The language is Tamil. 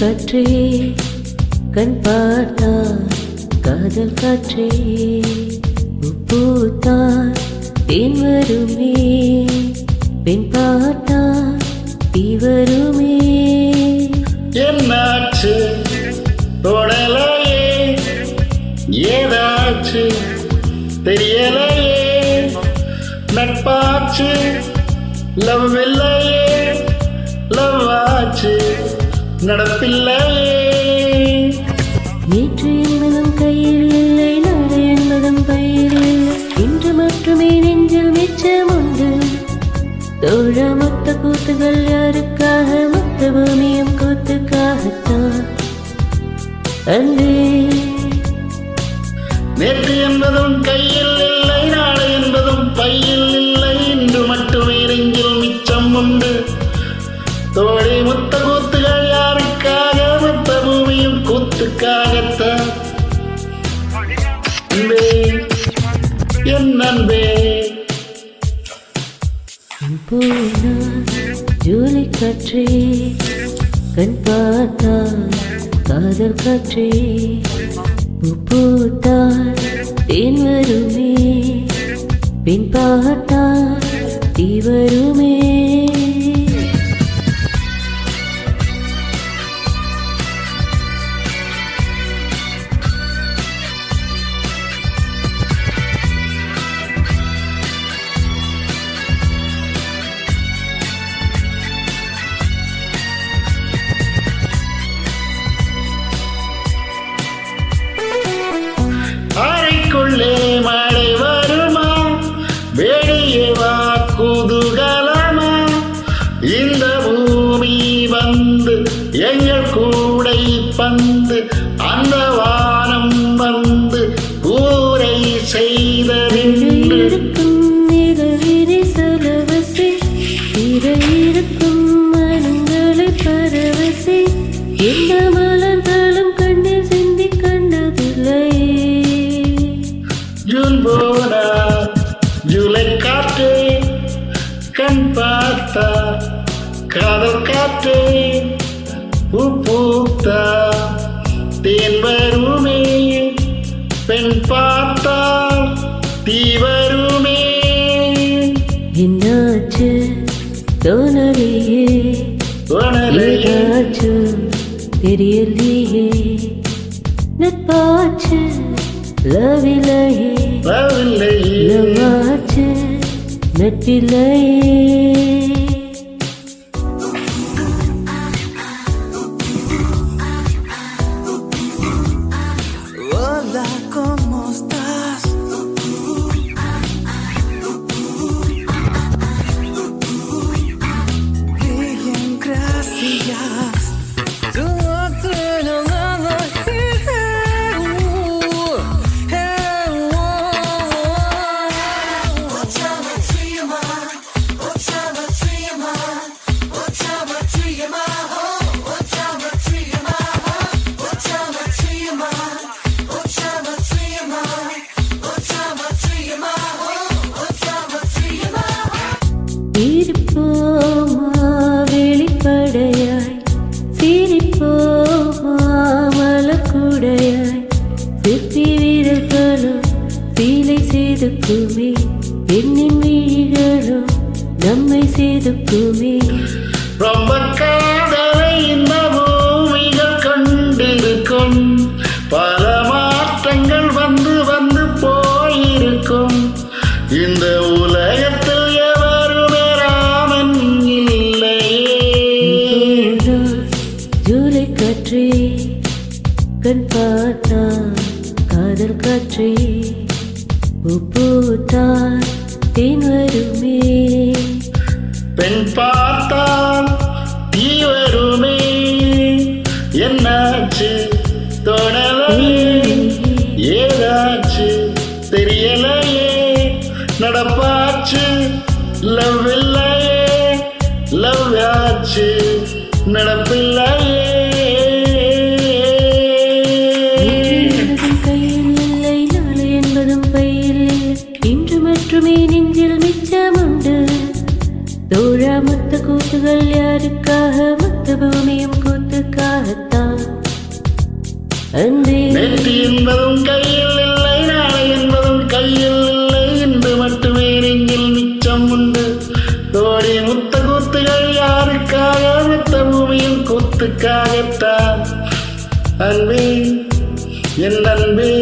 காற்றே கண் பார்த்தா காதல் காற்றே பூத்தான் தேன் வருமே பெண் பார்த்தா தீ வருமே என்னாச்சு தொடலையே ஏதாச்சு தெரியலையே நட்பாச்சு லவ் இல்லையே லவ் ஆச்சு நடப்பில்லையே நேற்று என்பதும் கையில் இல்லை நாளை என்பதும் பையில் இல்லை இன்று மட்டுமே நெஞ்சில் மிச்சம் உண்டு தோழா மொத்த கூத்துகள் யாருக்காக மொத்த பூமியும் கூத்துக்காகத்தான் அன்பே நேற்று என்பதும் கையில் இல்லை நாளை என்பதும் பையில் இல்லை இன்று மட்டுமே நெஞ்சில் மிச்சம் உண்டு தோழி முத்த கூத்துகள் யாருக்காக மொத்த பூமியும் கூத்துக்காகத்தான் அன்பே என் அன்பே போனா ஜூலை காற்றே கண் பார்த்தா காதல் காற்றே பூத்தால் தேன் வருமே பின் பார்த்தா தீ வருமே அறைக்குள்ளே மழை வருமா வெளியே வா குதூகலமா இந்த பூமி வந்து எங்கள் கூடை பந்து அந்த வானம் வந்து கூரை செய்தறிந்து இருக்கும் மனங்களை பரவசி எந்த மலர்களும் கண்ணில் சிந்தி கண்டதில்லை ஜூன் போனா ஜூலை காற்றே கண் பார்த்தா காதல் காற்றே பூத்தா தேன் வருமே பெண் பார்த்தா தீ வருமே என்னாச்சு தோணலையே ஏதாச்சு தெரியலையே நட்பாச்சு லவ் இல்லையே லவ்வாச்சு நட்பில்லையே Hola, ¿cómo estás? Bien, gracias. Tú no tienes nada que இருப்போமா வெளிப்படையாய் சிரிப்போமா மலக்குடையாய் சிற்பி வீரர்களும் சீலை செய்துக்குமே பெண்ணின் விழிகளும் நம்மை செய்துக்குமே ரொம்ப காதலை இந்த பூமிகள் கண்டிருக்கும் பல மாற்றங்கள் வந்து வந்து போயிருக்கும் இந்த உலகத்தில் எவருமே ராமன் இல்லையே ஜூலை காற்றே கண் பார்த்தா காதல் காற்றே பூத்தான் தேன் வருமே பெண் பார்த்தால் தீ வருமே என்னாச்சு தொடலையே ஏதாச்சு தெரியலையே நடப்பாச்சு லவ் இல்லையே லவ் ஆச்சு நடப்பில்லையே கையில் இல்லை நாளை என்பதும் பையில் இன்று மட்டுமே நெஞ்சில் மிச்சம் உண்டு தோழா மொத்த கூத்துகள் யாருக்காக மொத்த பூமியும் கூத்துக்காக கூத்துக்காகத்தான் அன்பே. நேற்று என்பதும் கையில் இல்லை, நாளை என்பதும் கையில் இல்லை, இன்று மட்டுமே நெஞ்சில் மிச்சம் உண்டு. தோழி முத்த கூத்துகள் யாருக்காக? மொத்த பூமியும் கூத்துக்காகத்தான். அன்பே, என் அன்பே.